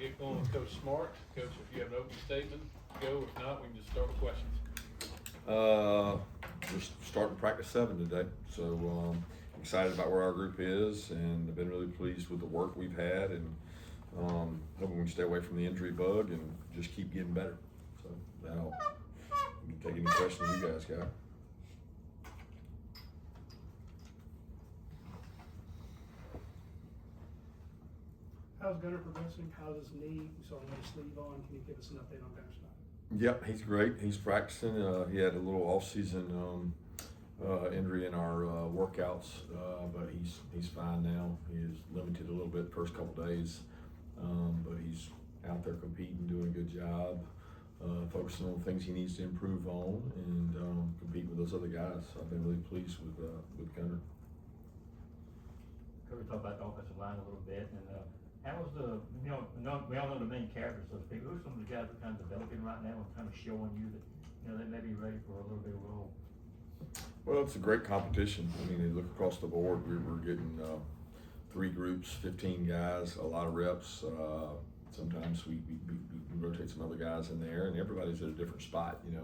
get going with Coach Smart. Coach, if you have an opening statement, go. If not, we can just start with questions. We're starting practice 7 today, so excited about where our group is, and I've been really pleased with the work we've had, and hoping we can stay away from the injury bug and just keep getting better. So now we can take any questions you guys got. How's Gunner progressing? How's his knee? We saw him with a sleeve on. Can you give us an update on Gunner's knee? Yep, he's great. He's practicing. He had a little off-season injury in our workouts, but he's fine now. He is limited a little bit the first couple days, but he's out there competing, doing a good job, focusing on things he needs to improve on, and compete with those other guys. So I've been really pleased with Gunner. Could we talk about the offensive line a little bit? And how was we all know the main characters, so to speak. Who are some of the guys that are kind of developing right now and kind of showing you that, they may be ready for a little bit of role? Well, it's a great competition. I mean, you look across the board, we're getting 3 groups, 15 guys, a lot of reps. Sometimes we rotate some other guys in there, and everybody's at a different spot. We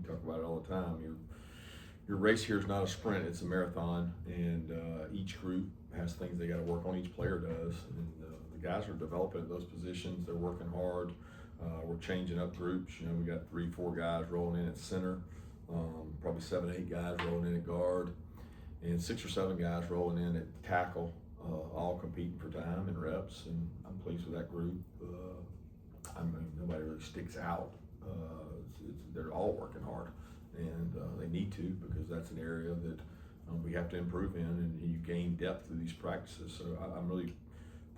talk about it all the time. Your race here is not a sprint, it's a marathon, and each group has things they got to work on, each player does, and the guys are developing at those positions. They're working hard. We're changing up groups. We got 3-4 guys rolling in at center, probably 7-8 guys rolling in at guard, and 6 or 7 guys rolling in at tackle, all competing for time and reps, and I'm pleased with that group. I mean, nobody really sticks out. They're all working hard, and they need to, because that's an area that we have to improve in, and you gain depth through these practices. So I'm really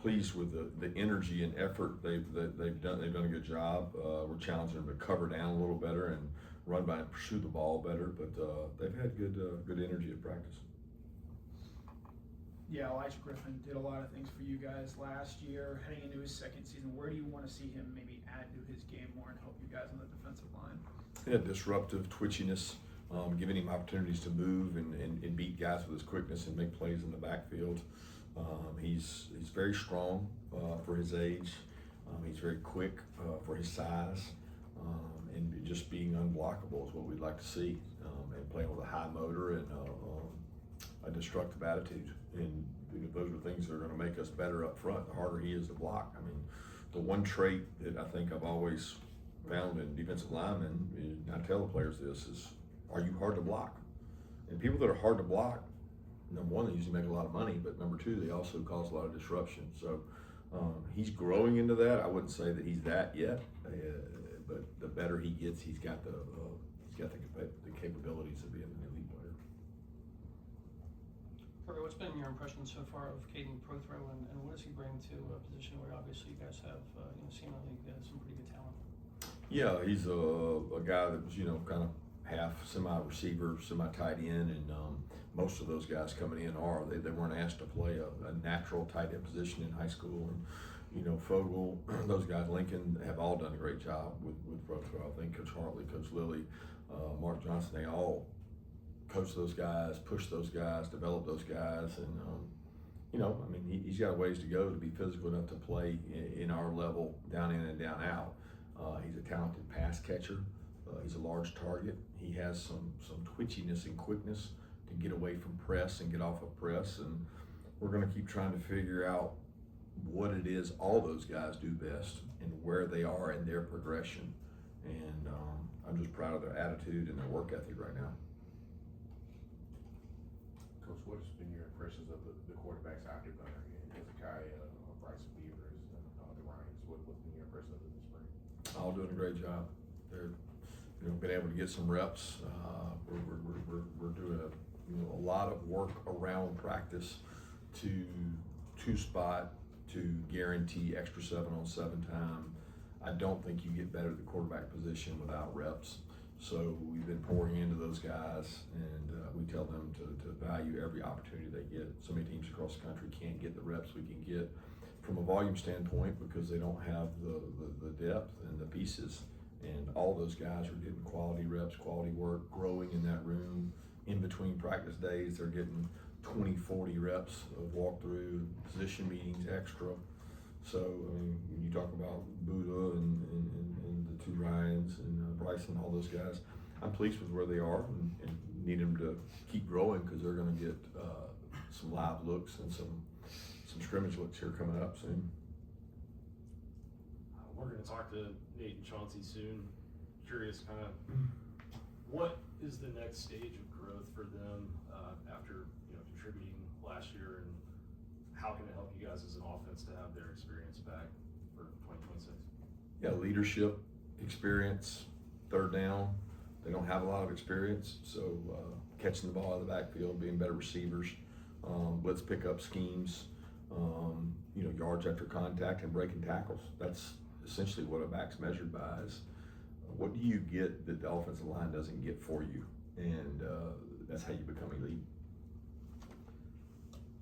pleased with the energy and effort they've done. They've done a good job. We're challenging them to cover down a little better and run by and pursue the ball better, but they've had good energy at practice. Yeah, Elijah Griffin did a lot of things for you guys last year. Heading into his second season, where do you want to see him maybe add to his game more and help you guys on the defensive line? Yeah, disruptive, twitchiness, giving him opportunities to move and beat guys with his quickness and make plays in the backfield. He's very strong for his age. He's very quick for his size, and just being unblockable is what we'd like to see, and playing with a high motor and a destructive attitude. And those are things that are going to make us better up front. The harder he is to block. I mean, the one trait that I think I've always found in defensive linemen, and I tell the players this, is, are you hard to block? And people that are hard to block, number one, they usually make a lot of money, but number two, they also cause a lot of disruption. So he's growing into that. I wouldn't say that he's that yet, but the better he gets, he's got the capabilities of being an elite player. Kirby, what's been your impression so far of Caden Prothrow, and what does he bring to a position where obviously you guys have seemingly some pretty good talent? Yeah, he's a guy that was kind of half semi-receiver, semi-tight end, and most of those guys coming in they weren't asked to play a natural tight end position in high school. And Fogel, those guys, Lincoln, have all done a great job with Prothrow. I think Coach Hartley, Coach Lilly, Mark Johnson, they all coach those guys, push those guys, develop those guys, and he's got a ways to go to be physical enough to play in our level, down in and down out. He's a talented pass catcher. He's a large target. He has some twitchiness and quickness to get away from press and get off of press, and we're going to keep trying to figure out what it is all those guys do best and where they are in their progression. And I'm just proud of their attitude and their work ethic right now. Coach, what has been your impressions of the quarterbacks after Gunner and Hezekiah, Bryson Beavers, and the Ryans? What's been your impression of them this spring? All doing a great job. They're been able to get some reps. We're doing a lot of work around practice to spot, to guarantee extra 7-on-7 time. I don't think you get better at the quarterback position without reps. So we've been pouring into those guys, and we tell them to value every opportunity they get. So many teams across the country can't get the reps we can get from a volume standpoint because they don't have the depth and the pieces. And all those guys are getting quality reps, quality work, growing in that room. In between practice days, they're getting 20, 40 reps of walkthrough, position meetings, extra. So, I mean, when you talk about Buddha and the two Ryans and Bryson, all those guys, I'm pleased with where they are and need them to keep growing because they're going to get some live looks and some scrimmage looks here coming up soon. We're going to talk to Nate and Chauncey soon. Curious kind of what is the next stage of growth for them after contributing last year, and how can it help you guys as an offense to have their experience back for 2026? Yeah, leadership, experience, third down. They don't have a lot of experience, so catching the ball out of the backfield, being better receivers, blitz pickup schemes, yards after contact and breaking tackles. That's essentially what a back's measured by is what do you get that the offensive line doesn't get for you, and that's how you become elite.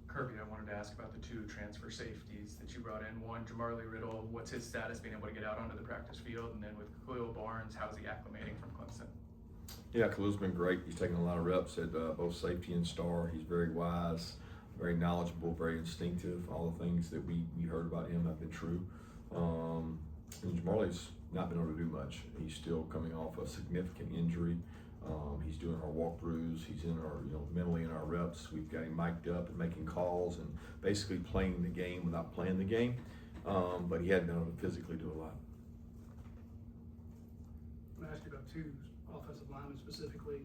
Kirby, I wanted to ask about the two transfer safeties that you brought in. One, Jamarly Riddle, what's his status being able to get out onto the practice field? And then with Khalil Barnes, how's he acclimating from Clemson? Yeah, Khalil's been great. He's taken a lot of reps at both safety and star. He's very wise, very knowledgeable, very instinctive. All the things that we heard about him have been true. And Jamarly's not been able to do much. He's still coming off a significant injury. He's doing our walkthroughs. He's in our, mentally in our reps. We've got him mic'd up and making calls and basically playing the game without playing the game. But he hadn't been able to physically do a lot. I'm gonna ask you about two offensive linemen specifically.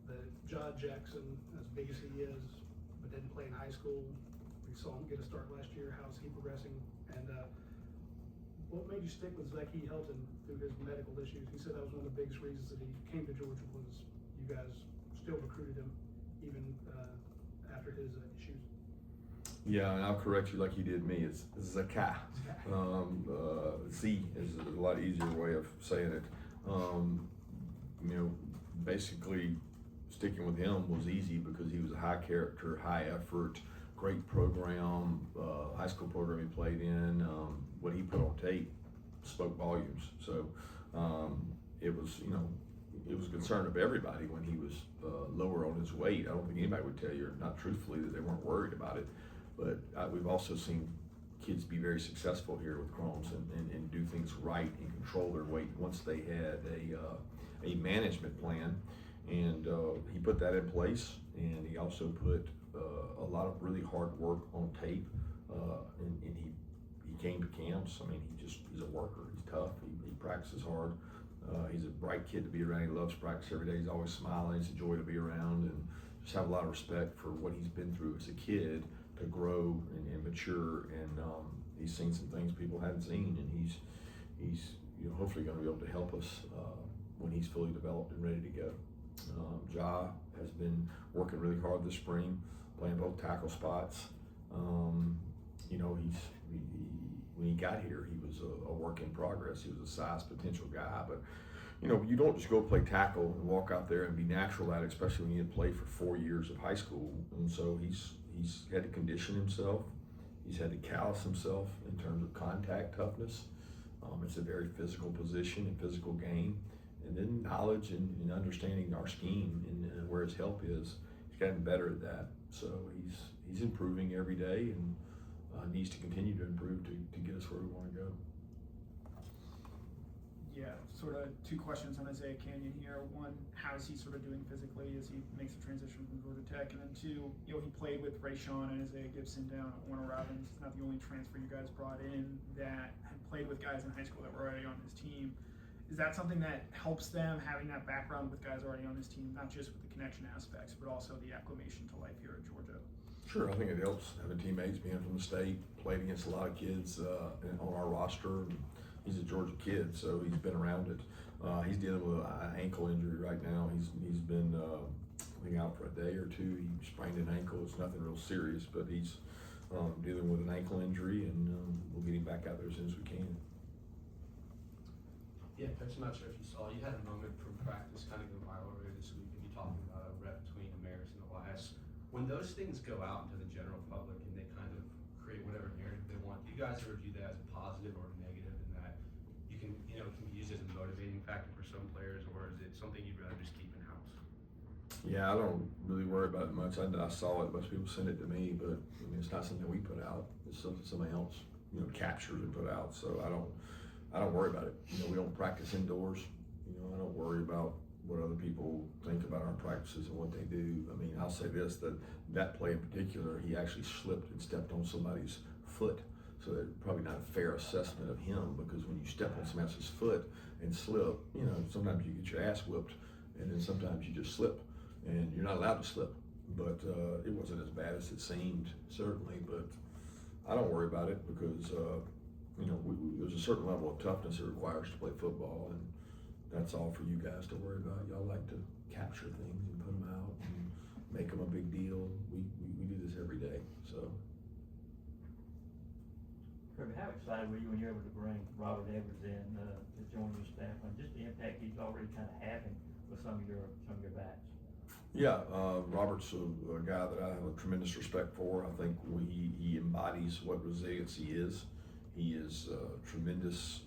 The John Jackson, as big as he is, but didn't play in high school. We saw him get a start last year. How's he progressing? And what made you stick with Zachy Helton through his medical issues? He said that was one of the biggest reasons that he came to Georgia was you guys still recruited him even after his issues. Yeah, and I'll correct you like you did me. It's Zakai. Z is a lot easier way of saying it. Basically sticking with him was easy because he was a high character, high effort, great program, high school program he played in. What he put on tape spoke volumes. So it was a concern of everybody when he was lower on his weight. I don't think anybody would tell you, not truthfully, that they weren't worried about it. But we've also seen kids be very successful here with Crohn's and do things right and control their weight once they had a management plan. And he put that in place, and he also put a lot of really hard work on tape. And he came to camps. I mean, he's a worker. He's tough. He practices hard. He's a bright kid to be around. He loves practice every day. He's always smiling. He's a joy to be around, and just have a lot of respect for what he's been through as a kid to grow and mature. And he's seen some things people haven't seen, and he's hopefully going to be able to help us when he's fully developed and ready to go. Ja has been working really hard this spring, playing both tackle spots. When he got here, he was a work in progress. He was a size potential guy, but you don't just go play tackle and walk out there and be natural at it, especially when you had played for 4 years of high school. And so he's had to condition himself. He's had to callous himself in terms of contact toughness. It's a very physical position and physical game. And then knowledge and understanding our scheme and where his help is. He's gotten better at that. So he's improving every day and needs to continue to improve to get us where we want to go. Yeah, sort of two questions on Isaiah Canyon here. One, how is he sort of doing physically as he makes the transition from Georgia Tech? And then two, he played with Rayshawn and Isaiah Gibson down at Warner Robins. It's not the only transfer you guys brought in that had played with guys in high school that were already on his team. Is that something that helps them, having that background with guys already on his team, not just with the connection aspects, but also the acclimation to life here at Georgia? Sure, I think it helps having teammates being from the state, played against a lot of kids on our roster. He's a Georgia kid, so he's been around it. He's dealing with an ankle injury right now. He's been out for a day or two. He sprained an ankle. It's nothing real serious, but he's dealing with an ankle injury, and we'll get him back out there as soon as we can. Yeah, Coach, I'm not sure if you saw, you had a moment from practice kind of go viral earlier this week of you talking about a rep between Amaris and Elias. When those things go out into the general public and they kind of create whatever narrative they want, do you guys ever view that as a positive or a negative, in that you can, can be used as a motivating factor for some players, or is it something you'd rather just keep in-house? Yeah, I don't really worry about it much. I saw it, most people send it to me, but it's not something we put out. It's something somebody else, captured and put out. So I don't worry about it. We don't practice indoors. I don't worry about what other people think about our practices and what they do. I mean, I'll say this, that play in particular, he actually slipped and stepped on somebody's foot. So it's probably not a fair assessment of him, because when you step on somebody else's foot and slip, sometimes you get your ass whipped, and then sometimes you just slip, and you're not allowed to slip. But it wasn't as bad as it seemed, certainly, but I don't worry about it, because there's a certain level of toughness it requires to play football, and that's all for you guys to worry about. Y'all like to capture things and put them out and make them a big deal. We do this every day, so. Kirby, how excited were you when you were able to bring Robert Edwards in to join your staff, and just the impact he's already kind of having with some of your backs? Yeah, Robert's a guy that I have a tremendous respect for. I think he embodies what resiliency is. He is a tremendous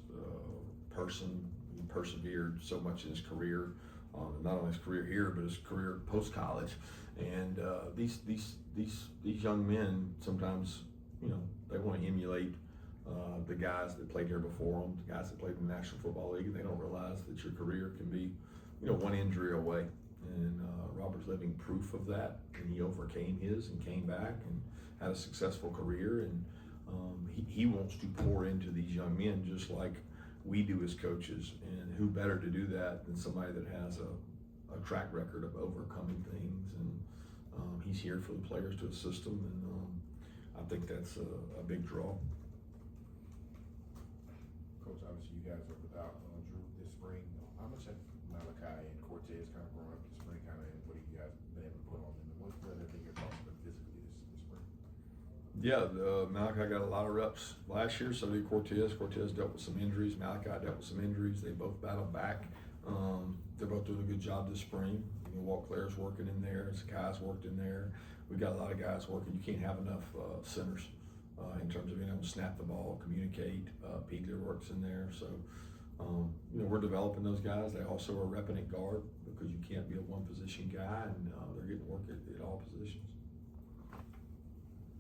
person. He persevered so much in his career, not only his career here, but his career post-college. And these young men sometimes, they want to emulate the guys that played here before them, the guys that played in the National Football League, and they don't realize that your career can be, one injury away. And Robert's living proof of that, and he overcame his and came back and had a successful career. And he wants to pour into these young men just like we do as coaches. And who better to do that than somebody that has a track record of overcoming things. And he's here for the players to assist them, and I think that's a big draw. Coach, obviously you guys are without Drew this spring. How much have Malachi and Cortez kind of grown up this spring, and what have you guys been able to put on them? And what's the other thing you're talking about physically this spring? Yeah, Malachi got a lot of reps last year, so did Cortez. Cortez dealt with some injuries. Malachi dealt with some injuries. They both battled back. They're both doing a good job this spring. Walt Claire's working in there. Zakai's worked in there. We've got a lot of guys working. You can't have enough centers in terms of being able to snap the ball, communicate. Peegler works in there. So, we're developing those guys. They also are repping at guard, because you can't be a one-position guy, and they're getting work at all positions.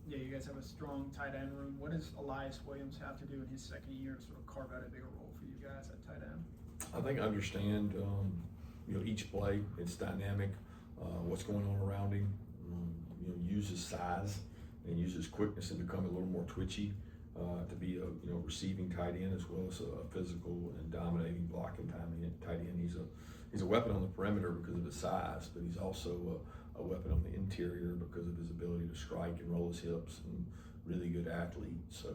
Yeah, you guys have a strong tight end room. What does Elias Williams have to do in his second year to sort of carve out a bigger role for you guys at tight end? I think understand, each play, it's dynamic, what's going on around him. Use his size and use his quickness to become a little more twitchy, to be a receiving tight end, as well as a physical and dominating blocking tight end. He's a weapon on the perimeter because of his size, but he's also a weapon on the interior because of his ability to strike and roll his hips, and really good athlete. So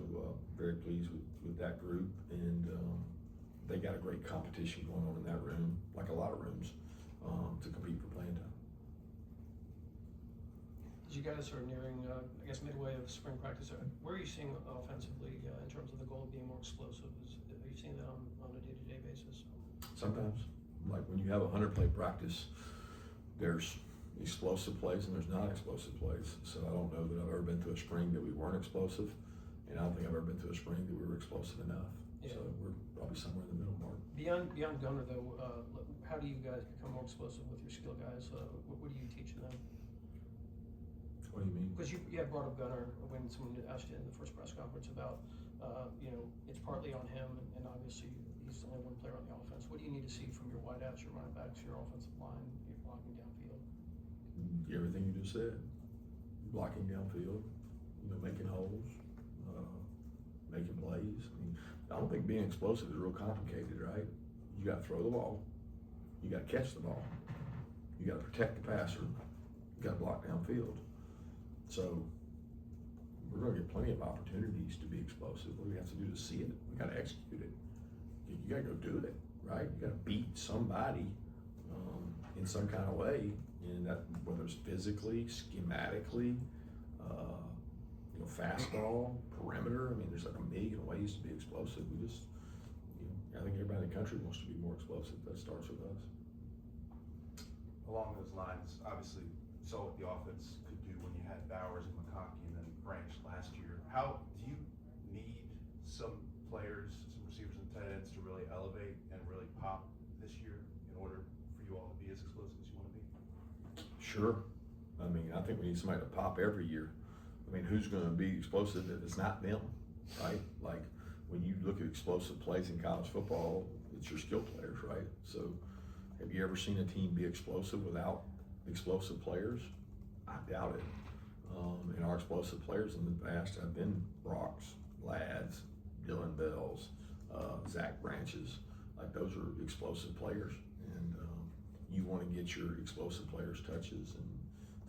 very pleased with that group, and they got a great competition going on in that room, like a lot of rooms, to compete for playing time. As you guys are nearing, midway of spring practice, where are you seeing offensively in terms of the goal of being more explosive? Are you seeing that on a day-to-day basis? Sometimes, like when you have a 100-play practice, there's explosive plays and there's not explosive plays. So I don't know that I've ever been through a spring that we weren't explosive, and I don't think I've ever been through a spring that we were explosive enough. Yeah. So we're probably somewhere in the middle, Mark. Beyond Gunner, though, how do you guys become more explosive with your skill guys? What are you teaching them? What do you mean? Because you had brought up Gunner when someone asked you in the first press conference about, it's partly on him, and obviously he's only one player on the offense. What do you need to see from your wideouts, your running backs, your offensive line, your blocking downfield? Everything you just said. Blocking downfield, making holes, making plays. I mean, I don't think being explosive is real complicated, right? You got to throw the ball. You got to catch the ball. You got to protect the passer. You got to block downfield. So we're going to get plenty of opportunities to be explosive. What do we have to do to see it? We got to execute it. You got to go do it, right? You got to beat somebody in some kind of way, and that whether it's physically, schematically, fastball, perimeter. I mean, there's like a million ways to be explosive. We just, I think everybody in the country wants to be more explosive. That starts with us. Along those lines, obviously, saw what the offense could do when you had Bowers and McConkey and then Branch last year. How do you need some players, some receivers and tight ends to really elevate and really pop this year in order for you all to be as explosive as you want to be? Sure. I mean, I think we need somebody to pop every year. I mean, who's going to be explosive if it's not them? right? Like, when you look at explosive plays in college football, it's your skill players, right? So have you ever seen a team be explosive without explosive players? I doubt it. And our explosive players in the past have been Brocks, Lads, Dylan Bells, Zach Branches. Like, those are explosive players. And you want to get your explosive players touches, and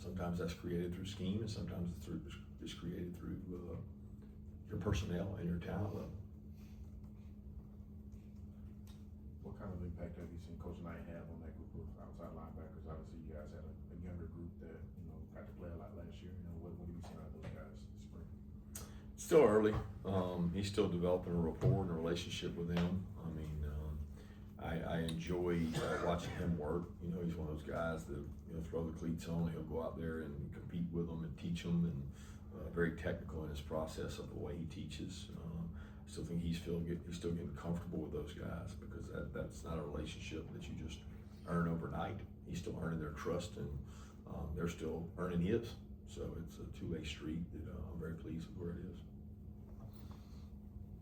sometimes that's created through scheme, and sometimes it's created through your personnel and your talent level. What kind of impact have you seen Coach Knight have on that group of outside linebackers? Obviously, you guys had a younger group that, got to play a lot last year. What have you seen out of those guys this spring? Still early. He's still developing a rapport and a relationship with them. I mean, I enjoy watching him work. He's one of those guys that throw the cleats on. He'll go out there and compete with them and teach them, and very technical in his process of the way he teaches. I still think he's still getting comfortable with those guys, because that's not a relationship that you just earn overnight. He's still earning their trust, and they're still earning his. So it's a two-way street that I'm very pleased with where it is.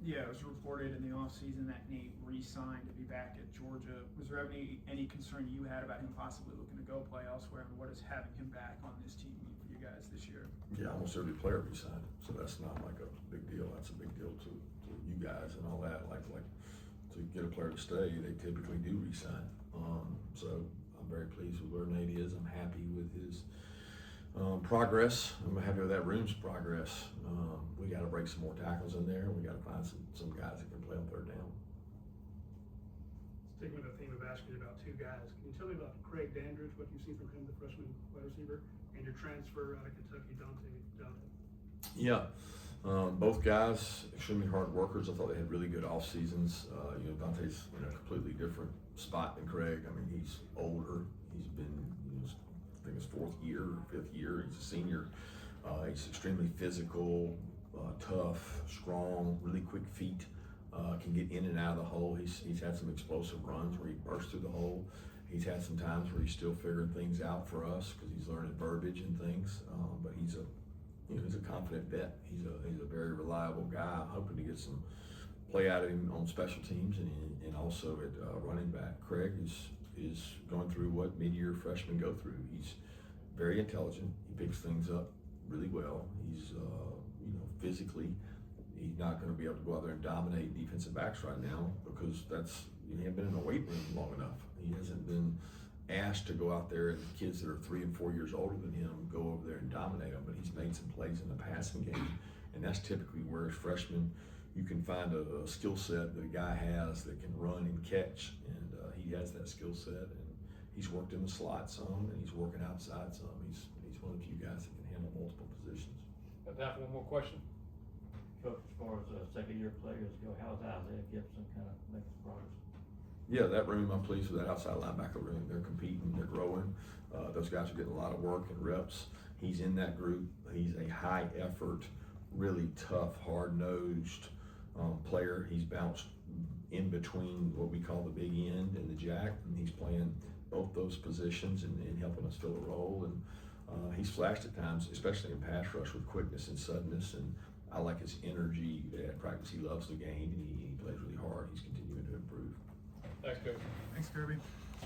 Yeah, it was reported in the offseason that Nate re-signed to be back at Georgia. Was there any concern you had about him possibly looking to go play elsewhere, and what does having him back on this team mean for you guys this year? Yeah, almost every player re-signed, so that's not like a big deal. That's a big deal to you guys and all that. Like to get a player to stay, they typically do re-sign. So I'm very pleased with where Nate is. I'm happy with his progress. I'm happy with that room's progress. We got to break some more tackles in there. We got to find some guys that can play on third down. Sticking with the theme of asking you about two guys, can you tell me about Craig Dandridge, what you've seen from him, the freshman wide receiver, and your transfer out of Kentucky, Dante? Yeah, both guys extremely hard workers. I thought they had really good off seasons. Dante's in a completely different spot than Craig. I mean, he's older. He's been, I think his fourth year or fifth year. He's a senior. He's extremely physical, tough, strong, really quick feet. Can get in and out of the hole. He's had some explosive runs where he bursts through the hole. He's had some times where he's still figuring things out for us because he's learning verbiage and things. But he's a confident vet. He's a very reliable guy. I'm hoping to get some play out of him on special teams and also at running back. Craig is going through what mid-year freshmen go through. He's very intelligent. He picks things up really well. He's physically, he's not going to be able to go out there and dominate defensive backs right now because he hasn't been in the weight room long enough. He hasn't been asked to go out there and kids that are 3 and 4 years older than him go over there and dominate them. But he's made some plays in the passing game, and that's typically where as freshmen you can find a skill set that a guy has that can run and catch, and he has that skill set, and he's worked in the slot some, and he's working outside some. He's one of the few guys that can handle multiple positions. Got time for one more question? Coach, as far as second-year players go, how's Isaiah Gibson kind of making progress? Yeah, that room, I'm pleased with that outside linebacker room. They're competing, they're growing. Those guys are getting a lot of work and reps. He's in that group. He's a high effort, really tough, hard-nosed player. He's bounced in between what we call the big end and the jack, and he's playing both those positions and helping us fill a role. And he's flashed at times, especially in pass rush, with quickness and suddenness, and I like his energy at practice. He loves the game, and he plays really hard. He's continuing to improve. Thanks, Coach. Thanks, Kirby.